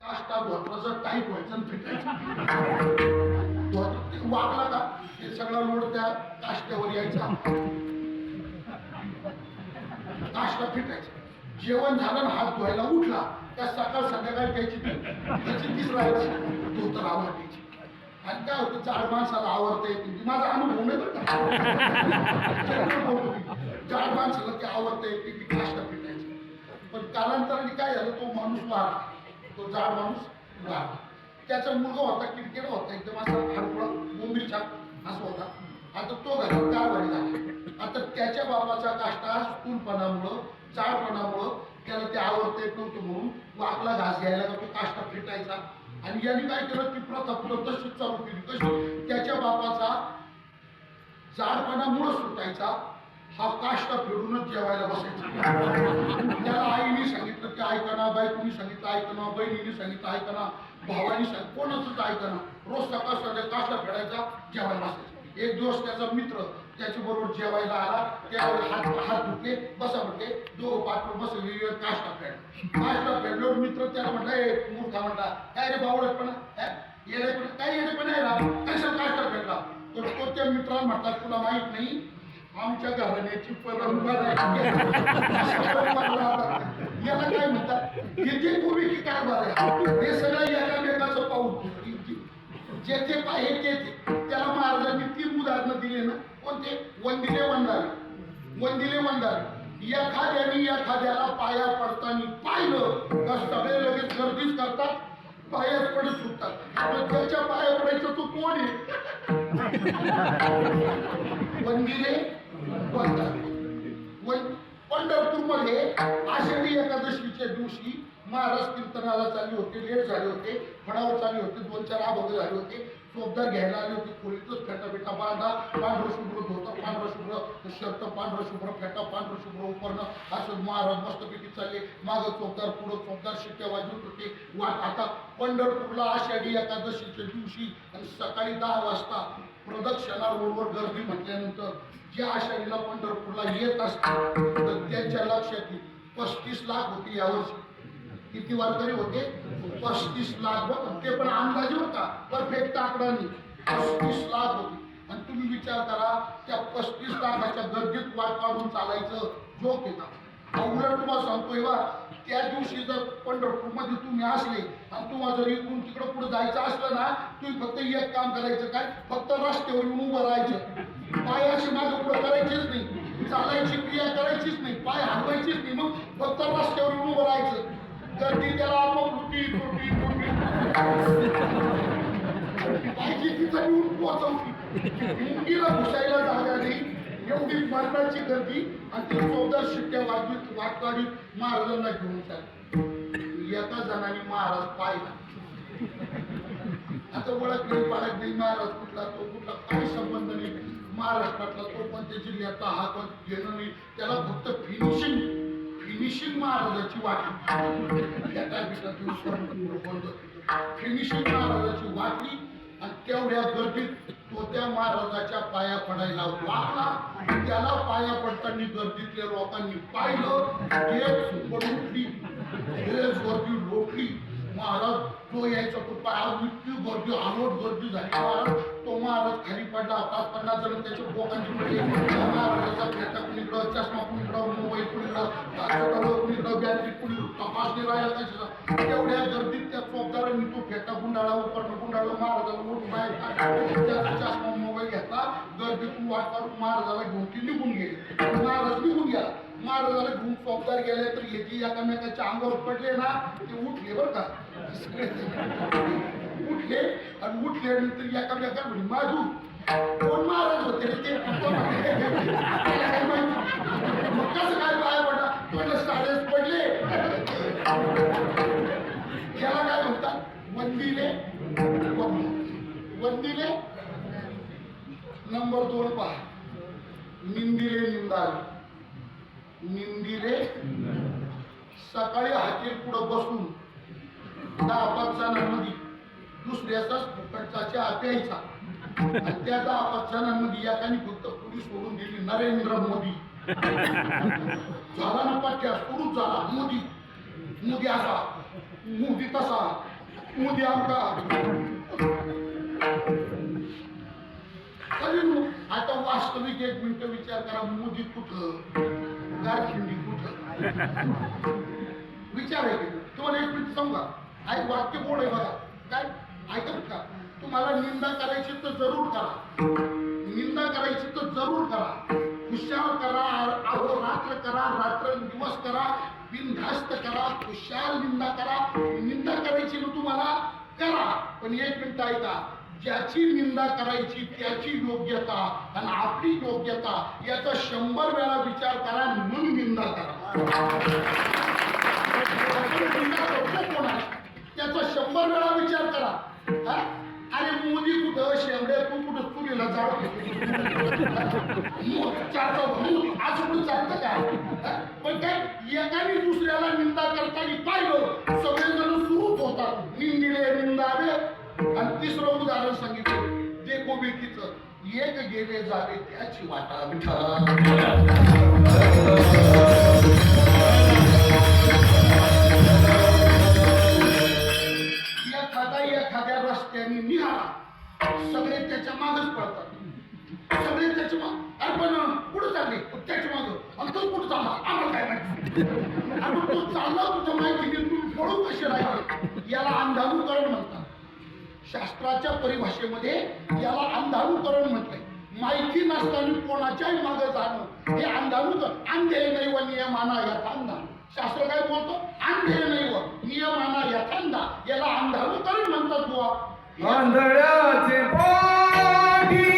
काष्टा धोत्राचा tight व्हायचं आणि फिटायचं. वागला का ते सगळा लोड त्या काष्ट्यावर यायचा, काष्टा फिटायचा. जेवण झालं, हात धुवायला उठला त्या सकाळ संध्याकाळ त्याची तीच राहायची, धोतर आवडायची. आणि काय होतं, जाड माणसाला आवडता येते, माझा अनुभव नाही बरं का. जाड माणसाला ते आवडता येते, ती काष्टा फिटायची. पण कालांतराने काय झालं, तो माणूस वारला, तो जाड माणूस वारला. त्याचा मुलगा होता, किरकिरा होता, एकदम असा हडकुळा बोंबील छाप असा होता. आता तो घरात कारभारी झाला. आता त्याच्या बापाचा काष्टा स्थूलपणामुळं, जाडपणामुळं त्याला ते आवडता येत नव्हतं, म्हणून वाकला घास घ्यायला तो काष्टा फिटायचा. आणि यांनी काय केलं, ती प्रथा पुढं तशीच चालू केली. कशी, त्याच्या बापाचा जाडपणामुळं सुटायचा, हा काष्टा फिरूनच जेवायला बसायचा. त्याला आईने सांगितलं की ऐकना, बायकोनी सांगितलं ऐकना, बहिणीने सांगितलं ऐकना, भावानी सांगितलं, कोणाचंच ऐकना. रोज सकाळ संध्याकाळी काष्टा फेडायचा, जेवायला बसायचा. एक दिवस त्याचा मित्र त्याच्या बरोबर जेवायला आला, त्यावेळी हात धुतले, बसा म्हटले, दोघं पाठवर बसले, काष्टा फेड. काष्टा फेडल्यावर मित्र त्याला म्हटलं, ए मूर्खा म्हटला, काय रे बावळटपणा, येडेपणा, काय येडेपणा आहे ना, कशाला काष्टा फेडला? तर तो त्या मित्राला म्हटला, तुला माहित नाही, आमच्या घराण्याची परंपरा आहे. याला काय म्हणतात, येथे पूर्वी की कारभार आहे. हे सगळं एकामेकाचं पाऊल, जेथे पाहिजे तेथे. त्याला महाराजांनी 3 उदाहरणं दिले ना, कोणते? वंदिले वंदावे, वंदिले वंदावे. एखाद्याला पाया पडताना पाहिलं का सगळे लगेच गर्दीच करतात, पायाच पडत सुटतात. पण त्याच्या पाया पडायचं तो कोण आहे? वंदिले वंदावे. पंढरपूरमध्ये आषाढी एकादशीच्या दिवशी महाराज कीर्तनाला चालले होते, लेट झाले होते, फडावर चालले होते, 2-4 अभंग झाले होते, चोपदार घ्यायला आले होते, खोलीतच फेटा बांधा, पांढरं शुभ्र धोतर, पांढरं शुभ्र शर्ट, पांढरं शुभ्र फेटा, पांढरं शुभ्र उपरणं, असं महाराज मस्तपैकी चालले. मागं चोपदार, पुढं चोपदार, शिट्ट्या वाजवत होते. वाट आता पंढरपूरला आषाढी एकादशीच्या दिवशी आणि सकाळी 10 वाजता प्रदक्षिणा रोडवर गर्दी म्हटल्यानंतर जे आषाढीला पंढरपूरला येत असतात तर त्यांच्या लक्षात 35 लाख होते यावर्षी. किती वारकरी होते? 35 लाख. ते पण अंदाजे होता, परफेक्ट आकडा नाही. 35 लाख होते. आणि तुम्ही विचार करा, त्या 35 लाखाच्या गर्दीत वाट काढून चालायचं जोक आहे का? उलट तुम्हाला सांगतोय बा, त्या दिवशी जर पंढरपूरमध्ये तुम्ही असले आणि तुम्हाला जर इकडून तिकडं पुढे जायचं असलं ना, तुम्ही फक्त एक काम करायचं, काय? फक्त रस्त्यावर येऊन उभं राहायचं. पाय अशी मागे पुढं करायचीच नाही, चालायची क्रिया करायचीच नाही, पाय हलवायचीच नाही, मग फक्त रस्त्यावर येऊन उभं राहायचं. गर्दी त्याला मग पाहिजे तिथं येऊन पोहोचवली. मुंगीला घुसायला जागा नाही, एवढी मरणाची गर्दी. आणि ते 14 शिट्ट्या वाजवीत वाट काढीत महाराजांना घेऊन चालले. एका जणाने महाराज पाहिला, आता ओळख नाही पाळख नाही, महाराज कुठला तो कुठला काही संबंध नाही, महाराष्ट्रातला तो कोणत्या जिल्ह्याचा हा कोण घेणं नाही, त्याला फक्त फिनिशिंग महाराजाची वाटली. फिनिशिंग महाराजाची वाटली. आणि तेवढ्या गर्दीत तो त्या महाराजाच्या पाया पडायला वागला. त्याला पाया पडताना गर्दीतल्या लोकांनी पाहिलं, गर्दी लोटली. महाराज तो यायचा, तो पाया इतकी गर्दी, आलोट गर्दी झाली. महाराज तो महाराज खाली पडला. 5-50 जण त्याच्या बोकांची पडली. महाराजाचा फेटा कुणीकडं, चष्मा कुणीकडं, मोबाईल कुणीकडं, बॅटरी कुणी तपासणी राहिला त्याच्या. तेवढ्या गर्दीत त्या चोपदारांनी तो फेटा गुंडाळा, उपरणं गुंडाळलं, महाराजाला मोठ बाहेर काढला. त्याचा चष्मा मोबाईल घेतला, गर्दीतून वाट काढून महाराजाला घेऊन ती निघून गेली. महाराज निघून गेला. महाराजाला घेऊन चोपदार गेले तर याची एकामेकाच्या अंगावर पडले ना, ते उठले बरं का, उठले. आणि उठल्यानंतर एकामेका म्हणे, माझू कोण महाराज होते रे ते? मग कसं काय पाया पडला? तुला साडेच पडले. याला काय म्हणतात? वंदिले वंदिले. नंबर 2 पहा, निंदिले निंदाले. निंदिले, सकाळी हातील पुढं बसून 10-5 जणांमध्ये दुसऱ्याचाच फुकटचा चहा प्यायचा. आणि त्या 10-5 जणांमध्ये एकाने फक्त पुढी सोडून दिली, नरेंद्र मोदी. झाला ना पाठ्या सुरूच झाला, मोदी मोदी असा, मोदी तसा. मोदी आमका आता वास्तविक एक मिनिट विचार करा, मोदी कुठं, गारखिंडी कुठं, विचार आहे की तुम्हाला एक मिनिट सांगा. वाक्य बोर्ड आहे बघा, काय ऐकत का? तुम्हाला निंदा करायची तर जरूर करा, निंदा करायची तर जरूर करा, खुशाल करा, अहोरात्र करा, रात्र दिवस करा, बिनधास्त करा, खुशाल निंदा करा. निंदा करायची ना तुम्हाला करा, पण एक मिनिट ऐका, ज्याची निंदा करायची त्याची योग्यता आणि आपली योग्यता याचा 100 वेळा विचार करा, मग निंदा करा. त्याचा 100 वेळा विचार करा. अरे मोदी कुठं, शेवड्या तू कुठं, चुलीला जाळ आज कुठं चालतं का? पण काय एकाने दुसऱ्याला निंदा करताना पाहिलं, सगळेजण सुरूच होतात, निंदिले निंदावे. आणि तिसरं उदाहरण सांगितलं देखो बेटीचं, एक गेले जावे त्याची वाटा एखाद्या रस्त्याने निघाला, सगळे त्याच्या मागच पळतात, सगळे त्याच्या माग. अरे पण कुठं चालले? त्याच्या माग. आणि तो कुठं चालला? आम्हाला काय माहिती. आणि तो चालला तुझ्या माहितीने, तू पळू कसे राहिले? याला अंधानुकरण म्हणतात. शास्त्राच्या परिभाषेमध्ये याला अंधानुकरण म्हटलंय. माहिती नसताना कोणाच्याही मागे जाणं हे अंधानुकरण. अंधे नैव नियमाना यथांधा. शास्त्र काय बोलतो? अंधे नैव नियमाना यथांधा, याला अंधानुकरण म्हणतात. बुवा आंधळ्याचे पाठी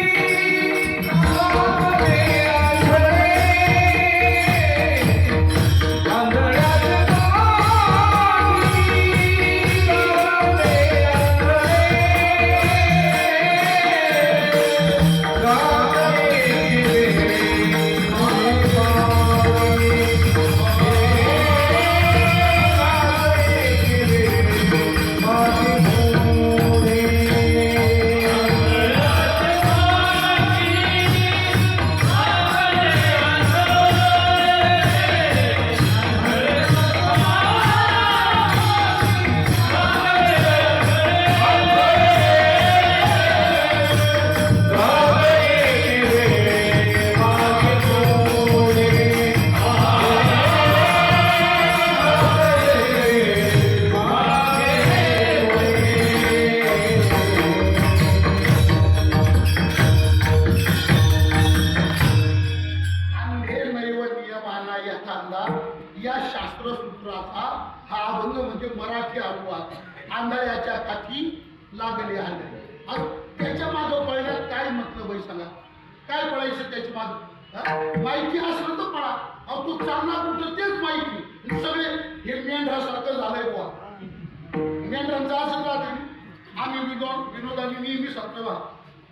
या शास्त्रसूत्राचा हा अभंग म्हणजे मराठी अनुवाद. आंधळ्याच्या काठी लागले आंधळे. त्याच्या मागं पळण्यात काय मतलब आहे सांगा? काय पळायचं त्याच्या मागं? माहिती असलं तर पळा. अहो तू चालणार कुठं तेच माहिती. सगळे हे मेंढरासारखं झालंय बुवा. मेंढरांचं असं राहते. आम्ही विनोदाने नेहमी सांगतो,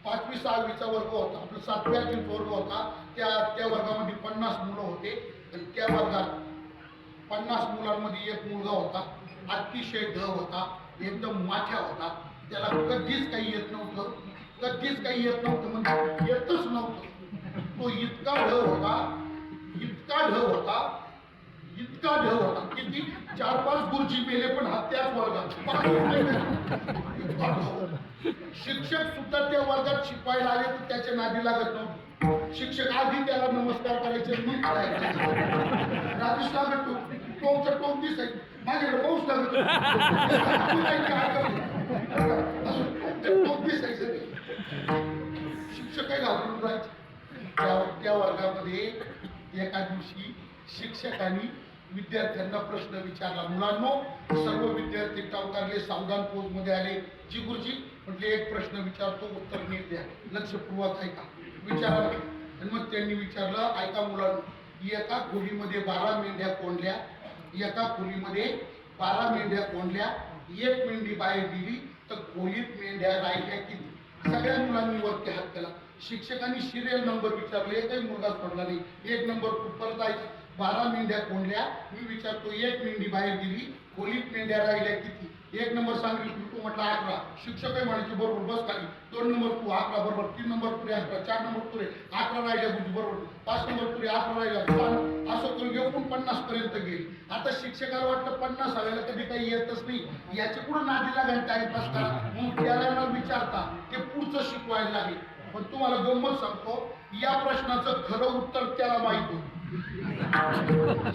5वी 6वीचा वर्ग होता, आपला 7व्या वर्ग होता. त्या वर्गामध्ये 50 मुलं होते. आणि त्या वर्गात 50 मुलांमध्ये एक मुलगा होता, अतिशय ढ होता, एकदम माथ्या होता. त्याला कधीच काही येत नव्हतं, कधीच काही येत नव्हतं, म्हणजे येतच नव्हतं. तो इतका ढ होता, इतका ढ होता, इतका ढ होता, किती 4-5 गुरुजी मेले, पण हा त्याच वर्गात. शिक्षक सुद्धा त्या वर्गात शिकवायला आले तर त्याच्या नादी लागत नव्हते. शिक्षक आधी त्याला नमस्कार करायचे, मग राजेश लागत टोकचं टोक दिसायचं, माझ्याकडे पाऊस लागत टोक दिसायचं. शिक्षक काय घाबरून राहायचे. त्या वर्गामध्ये एका दिवशी शिक्षकांनी विद्यार्थ्यांना प्रश्न विचारला. मुलांनो, सर्व विद्यार्थी टावकारले, सावधान पोज मध्ये आले. जी गुरुजी म्हटले एक प्रश्न विचारतो, उत्तर नीट द्या, लक्षपूर्वक ऐका, विचारा. आणि मग त्यांनी विचारलं, ऐका मुलांनो, एका खोलीमध्ये 12 मेंढ्या कोंडल्या, एका खोलीमध्ये 12 मेंढ्या कोंडल्या, एक मेंढी बाहेर दिली तर खोलीत मेंढ्या राहिल्या किती? सगळ्या मुलांनी वरती हात केला. शिक्षकांनी सिरियल नंबर विचारले, एकही मुलगा सोडला नाही. 1 नंबर परत आहे. 12 मेंढ्या कोंडल्या, मी विचारतो, एक मेंढी बाहेर दिली, खोलीत मेंढ्या राहिल्या किती? 1 नंबर सांगितलं तू म्हटलं 11. शिक्षकही म्हणायचे बरोबर बस खाली. 2 नंबर तू 11 बरोबर. 3 नंबर तुरे 11. 4 नंबर तुरे 11 राहिल्या गुरुजी बरोबर. 5 नंबर तुरे 11 राहिल्या. असं करून घेऊन 50 पर्यंत गेली. आता शिक्षकाला वाटतं 50 हव्याला कधी काही येतच नाही, याच्या पुढे नादीला घंटा टाइमपास करा. मग त्याला विचारता ते पुढचं शिकवायला लागेल. पण तुम्हाला गंमत सांगतो, या प्रश्नाचं खरं उत्तर त्याला माहित होतं.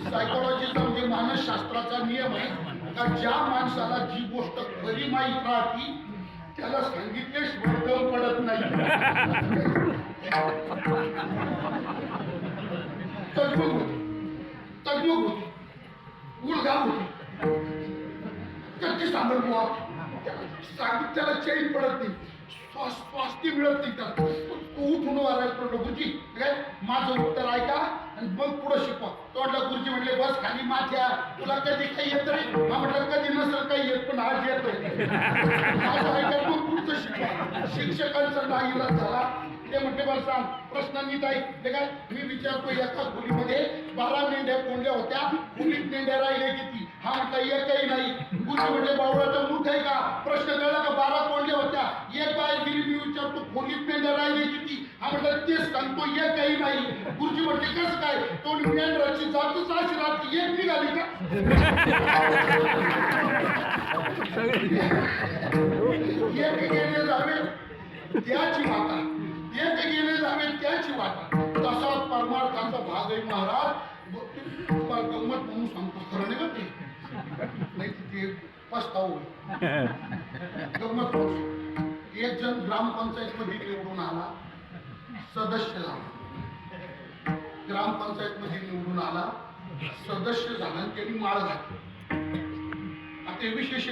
सायकोलॉजीचा म्हणजे मानसशास्त्राचा नियम आहे का ज्या माणसाला जी गोष्ट खरी माहीत राहती त्याला सांगितल्याशिवाय दम पडत नाही. तजमग होती, गुलगाम होती, कच्ची सांगत बुवा सांगित त्याला चैन पडत नाही, स्वास्थ्य मिळत नाही त्याला. तो उठून वारायला पडलो गुरुजी काय माझं उत्तर ऐका आणि मग पुढं शिकवा. तोडला गुरुजी म्हणले बस खाली माथ्या, तुला कधी काही येत नाही. हा म्हटलं कधी नसेल काही येत पण आज येतोय. माझं ऐका मग पुढचं शिकवा. शिक्षकांचा नाईलाज झाला. ते म्हटले मला सांग प्रश्न नीट आहे ते काय मी विचारतो. एका खोलीमध्ये 12 मेंढ्या कोंडल्या होत्या, खोलीत मेंढ्या राहिल्या किती? हा म्हटलं एकही नाही. गुरुजी म्हटले बावळाचा मूर्ख आहे का? प्रश्न कळला का? 12 कोंडल्या होत्या, एक बाहेर गेली. मी विचारतो खोलीत मेंढ्या राहिल्या किती? हा म्हटलं तेच सांगतो एकही नाही. गुरुजी म्हटले कसं काय? तो मेंढराची जातच अशी राहते, एक निघाली का? एक गेले जावे त्याची वाटा, एक गेले जावे त्याची वाटा. तसा परमार्थाचा भाग आहे महाराज. तुम्हाला गंमत म्हणून सांगतो, खरं नाही का ते? नाही ते पस्ताव गंमत. एक जण ग्रामपंचायत मध्ये निवडून आला, सदस्य झाला. ग्रामपंचायत मध्ये निवडून आला, सदस्य झाला आणि त्यांनी माळ घातली. आता विशेष